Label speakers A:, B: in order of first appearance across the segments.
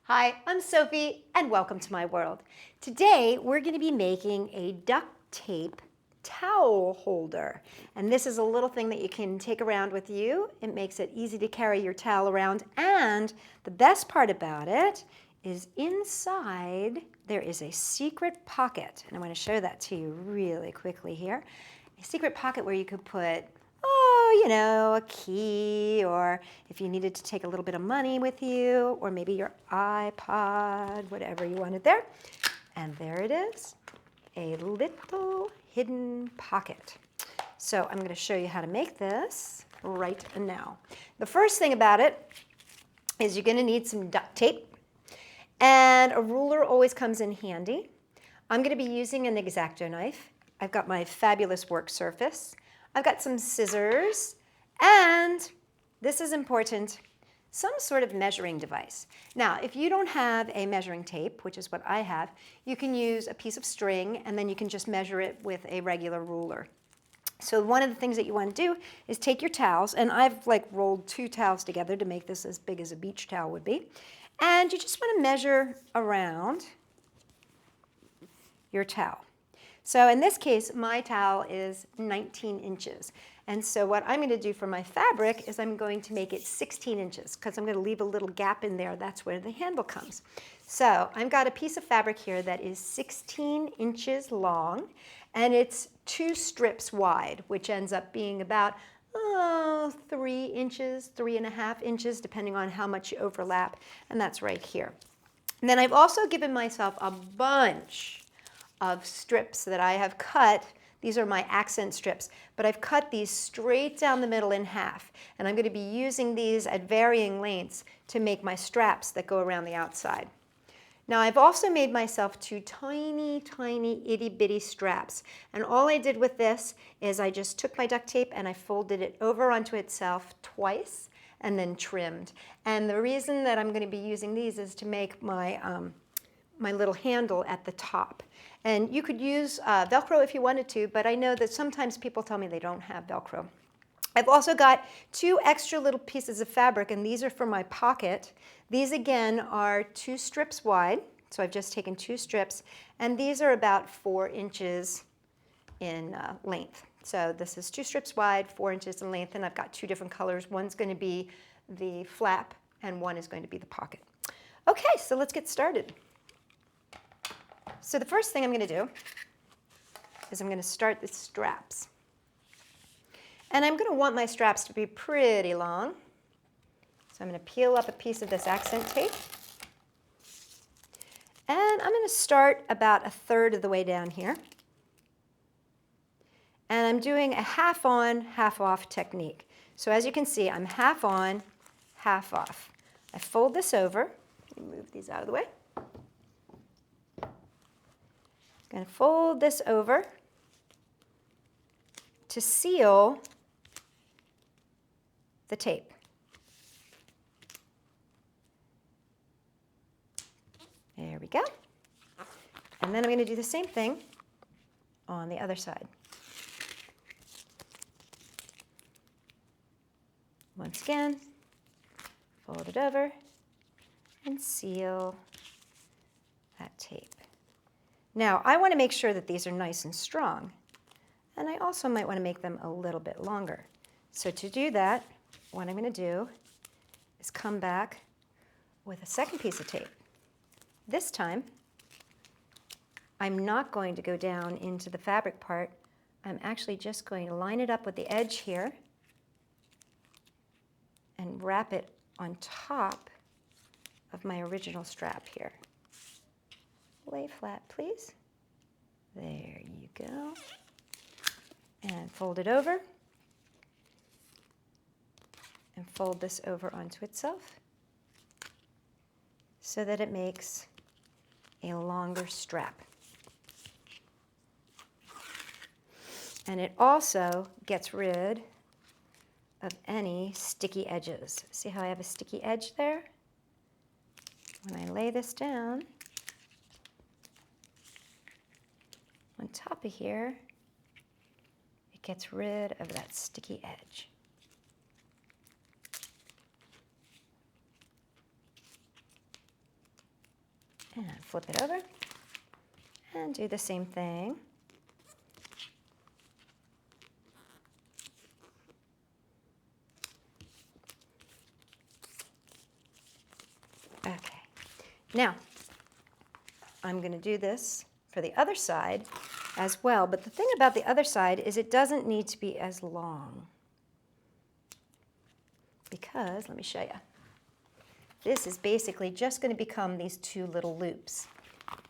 A: Hi, I'm Sophie and welcome to my world. Today we're going to be making a duct tape towel holder. And this is a little thing that you can take around with you. It makes it easy to carry your towel around, and the best part about it is inside there is a secret pocket. And I want to show that to you really quickly here. A secret pocket where you could put a key, or if you needed to take a little bit of money with you, or maybe your iPod, whatever you wanted there. And there it is, a little hidden pocket. So I'm going to show you how to make this right now. The first thing about it is you're going to need some duct tape, and a ruler always comes in handy. I'm going to be using an X-Acto knife. I've got my fabulous work surface. I've got some scissors, and this is important, some sort of measuring device. Now, if you don't have a measuring tape, which is what I have, you can use a piece of string, and then you can just measure it with a regular ruler. So one of the things that you want to do is take your towels, and I've rolled 2 towels together to make this as big as a beach towel would be, and you just want to measure around your towel. So in this case, my towel is 19 inches. And so what I'm going to do for my fabric is I'm going to make it 16 inches because I'm going to leave a little gap in there. That's where the handle comes. So I've got a piece of fabric here that is 16 inches long, and it's 2 strips wide, which ends up being about 3 inches, 3.5 inches, depending on how much you overlap. And that's right here. And then I've also given myself a bunch of strips that I have cut. These are my accent strips, but I've cut these straight down the middle in half, and I'm going to be using these at varying lengths to make my straps that go around the outside. Now I've also made myself 2 tiny, tiny, itty-bitty straps, and all I did with this is I just took my duct tape and I folded it over onto itself twice and then trimmed. And the reason that I'm going to be using these is to make my my little handle at the top. And you could use Velcro if you wanted to, but I know that sometimes people tell me they don't have Velcro. I've also got 2 extra little pieces of fabric, and these are for my pocket. These again are 2 strips wide, so I've just taken 2 strips, and these are about 4 inches in length. So this is 2 strips wide, 4 inches in length, and I've got 2 different colors. One's going to be the flap, and one is going to be the pocket. Okay, so let's get started. So the first thing I'm going to do is I'm going to start the straps. And I'm going to want my straps to be pretty long. So I'm going to peel up a piece of this accent tape. And I'm going to start about 1/3 of the way down here. And I'm doing a half on, half off technique. So as you can see, I'm half on, half off. I fold this over. Let me move these out of the way. I'm going to fold this over to seal the tape. There we go. And then I'm going to do the same thing on the other side. Once again, fold it over and seal that tape. Now, I want to make sure that these are nice and strong, and I also might want to make them a little bit longer. So to do that, what I'm going to do is come back with a second piece of tape. This time, I'm not going to go down into the fabric part. I'm actually just going to line it up with the edge here and wrap it on top of my original strap here. Lay flat, please. There you go. And fold it over. And fold this over onto itself so that it makes a longer strap. And it also gets rid of any sticky edges. See how I have a sticky edge there? When I lay this down, on top of here, it gets rid of that sticky edge. And flip it over and do the same thing. Okay, now I'm going to do this for the other side as well, but the thing about the other side is it doesn't need to be as long because, let me show you, this is basically just going to become these two little loops,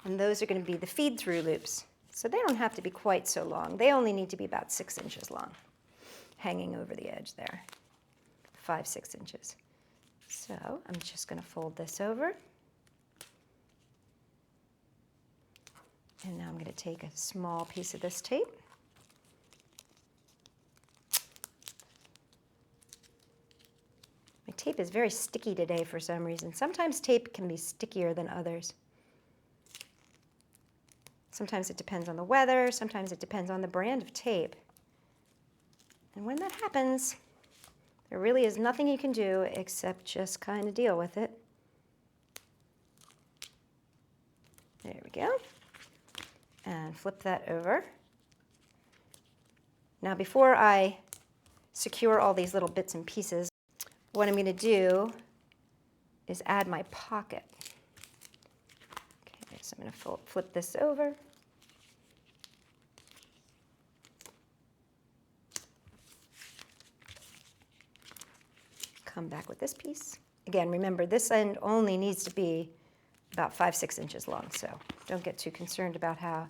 A: and those are going to be the feed-through loops. So they don't have to be quite so long. They only need to be about 6 inches long, hanging over the edge there, 5, 6 inches. So I'm just going to fold this over. And now I'm going to take a small piece of this tape. My tape is very sticky today for some reason. Sometimes tape can be stickier than others. Sometimes it depends on the weather. Sometimes it depends on the brand of tape. And when that happens, there really is nothing you can do except just kind of deal with it. There we go. And flip that over. Now before I secure all these little bits and pieces, what I'm going to do is add my pocket. Okay, so I'm going to flip this over. Come back with this piece. Again, remember this end only needs to be about 5, 6 inches long, so don't get too concerned about how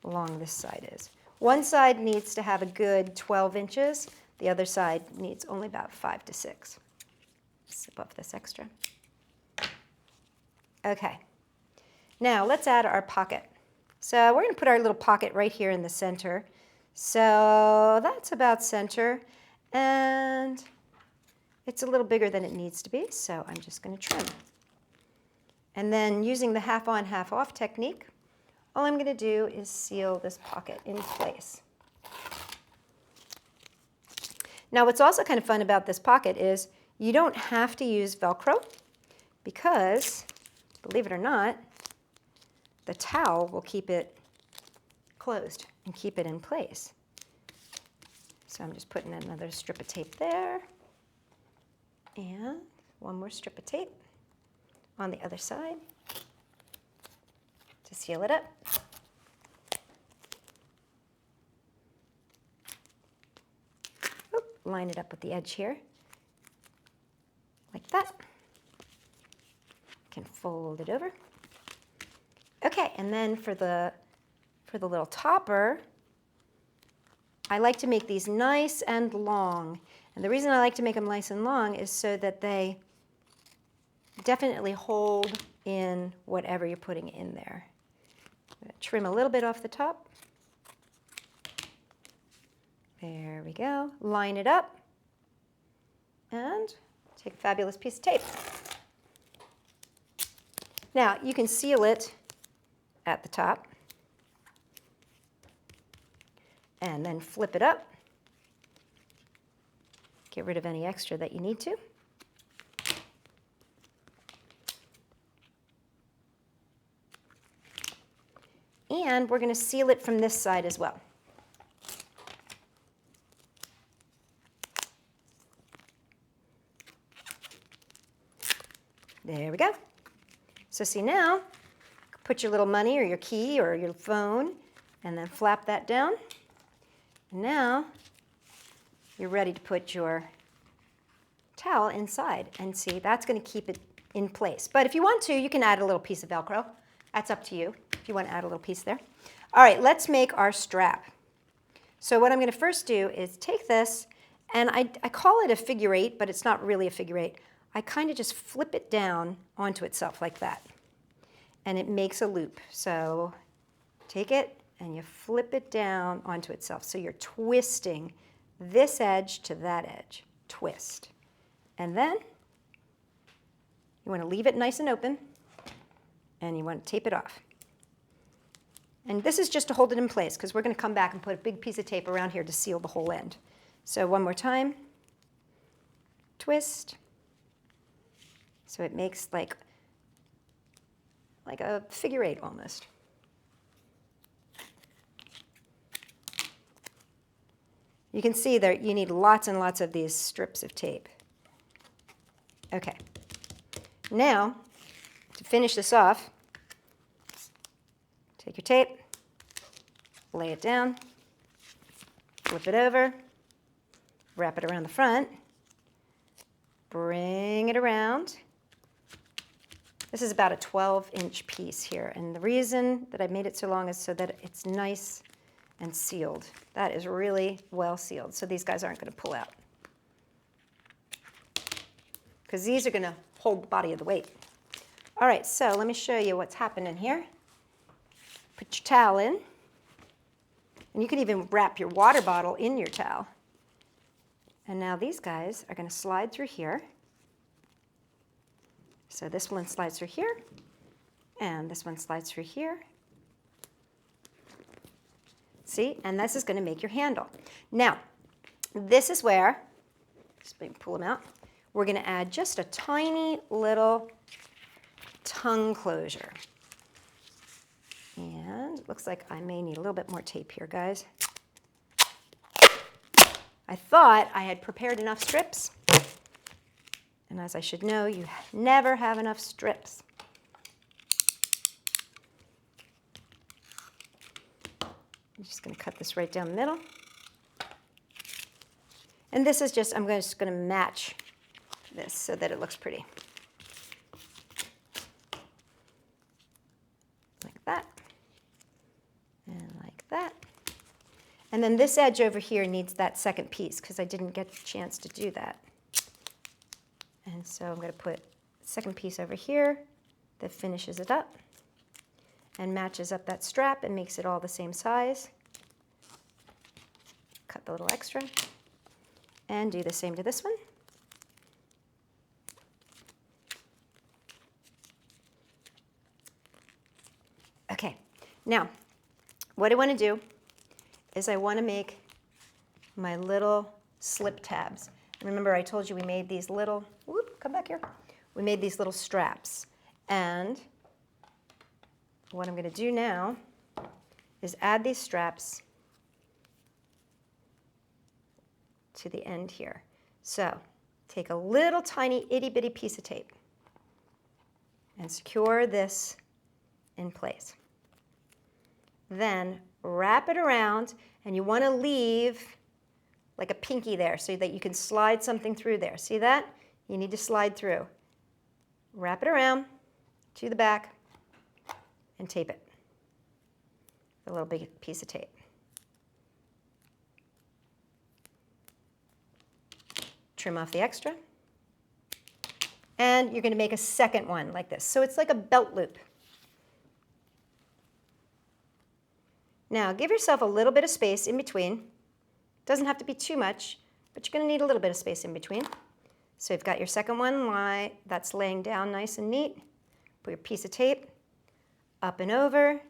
A: long this side is. One side needs to have a good 12 inches. The other side needs only about 5 to 6. Zip up this extra. Okay, now let's add our pocket. So we're going to put our little pocket right here in the center. So that's about center, and it's a little bigger than it needs to be, so I'm just going to trim. And then using the half on, half off technique, all I'm going to do is seal this pocket in place. Now what's also kind of fun about this pocket is you don't have to use Velcro because, believe it or not, the towel will keep it closed and keep it in place. So I'm just putting another strip of tape there. And one more strip of tape on the other side to seal it up. Oop, line it up with the edge here, like that. Can fold it over. Okay, and then for the little topper, I like to make these nice and long. And the reason I like to make them nice and long is so that they definitely hold in whatever you're putting in there. I'm going to trim a little bit off the top. There we go. Line it up. And take a fabulous piece of tape. Now, you can seal it at the top. And then flip it up. Get rid of any extra that you need to. And we're going to seal it from this side as well. There we go. So see now, put your little money or your key or your phone and then flap that down. And now you're ready to put your towel inside. And see, that's going to keep it in place. But if you want to, you can add a little piece of Velcro. That's up to you if you want to add a little piece there. All right, let's make our strap. So what I'm going to first do is take this, and I call it a figure eight, but it's not really a figure eight. I kind of just flip it down onto itself like that. And it makes a loop. So take it and you flip it down onto itself. So you're twisting this edge to that edge. Twist. And then you want to leave it nice and open, and you want to tape it off. And this is just to hold it in place, because we're going to come back and put a big piece of tape around here to seal the whole end. So one more time. Twist. So it makes like like a figure 8 almost. You can see there you need lots and lots of these strips of tape. Okay. Now, to finish this off, take your tape, lay it down, flip it over, wrap it around the front, bring it around. This is about a 12-inch piece here, and the reason that I made it so long is so that it's nice and sealed. That is really well sealed, so these guys aren't going to pull out. Because these are going to hold the body of the weight. All right, so let me show you what's happening here. Put your towel in, and you can even wrap your water bottle in your towel. And now these guys are going to slide through here. So this one slides through here, and this one slides through here. See, and this is going to make your handle. Now, this is where, just pull them out, we're going to add just a tiny little tongue closure. And it looks like I may need a little bit more tape here, guys. I thought I had prepared enough strips. And as I should know, you never have enough strips. I'm just going to cut this right down the middle. And this is just, I'm just going to match this so that it looks pretty. Like that. And like that. And then this edge over here needs that second piece because I didn't get a chance to do that. And so I'm going to put the second piece over here that finishes it up and matches up that strap and makes it all the same size. Cut the little extra and do the same to this one. Okay, now what I want to do is I want to make my little slip tabs. Remember I told you we made these little, whoop, come back here. We made these little straps. And what I'm going to do now is add these straps to the end here. So take a little tiny itty bitty piece of tape and secure this in place. Then wrap it around, and you want to leave like a pinky there so that you can slide something through there. See that? You need to slide through. Wrap it around to the back and tape it. A little big piece of tape. Trim off the extra. And you're going to make a second one like this. So it's like a belt loop. Now give yourself a little bit of space in between. Doesn't have to be too much, but you're going to need a little bit of space in between. So you've got your second one that's laying down nice and neat. Put your piece of tape up and over.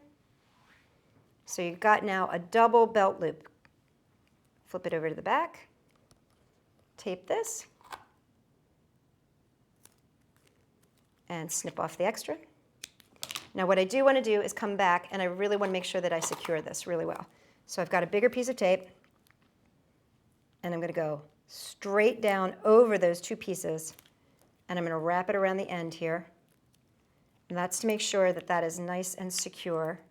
A: So you've got now a double belt loop. Flip it over to the back. Tape this. And snip off the extra. Now what I do want to do is come back, and I really want to make sure that I secure this really well. So I've got a bigger piece of tape, and I'm going to go straight down over those two pieces, and I'm going to wrap it around the end here. And that's to make sure that that is nice and secure.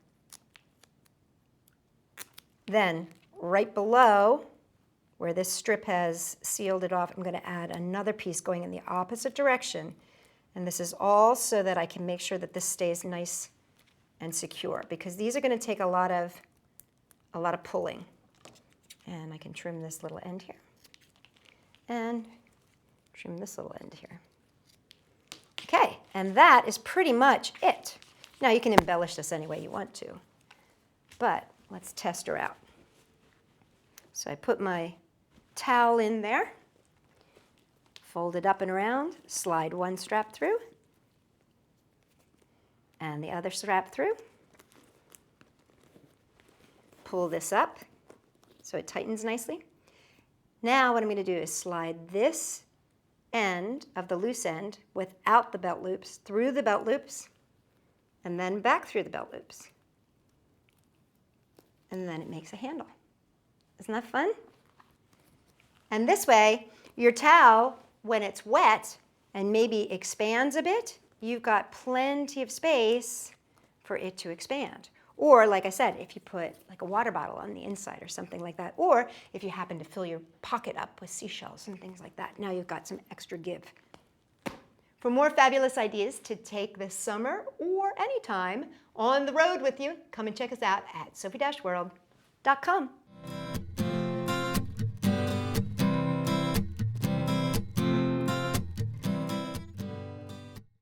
A: Then right below where this strip has sealed it off, I'm going to add another piece going in the opposite direction. And this is all so that I can make sure that this stays nice and secure, because these are going to take a lot of pulling. And I can trim this little end here and trim this little end here. Okay, and that is pretty much it. Now you can embellish this any way you want to, but let's test her out. So I put my towel in there, fold it up and around, slide one strap through, and the other strap through. Pull this up so it tightens nicely. Now what I'm going to do is slide this end of the loose end without the belt loops through the belt loops, and then back through the belt loops. And then it makes a handle. Isn't that fun? And this way, your towel, when it's wet and maybe expands a bit, you've got plenty of space for it to expand. Or, like I said, if you put like a water bottle on the inside or something like that, or if you happen to fill your pocket up with seashells and things like that, now you've got some extra give. For more fabulous ideas to take this summer or anytime on the road with you, come and check us out at sophie-world.com.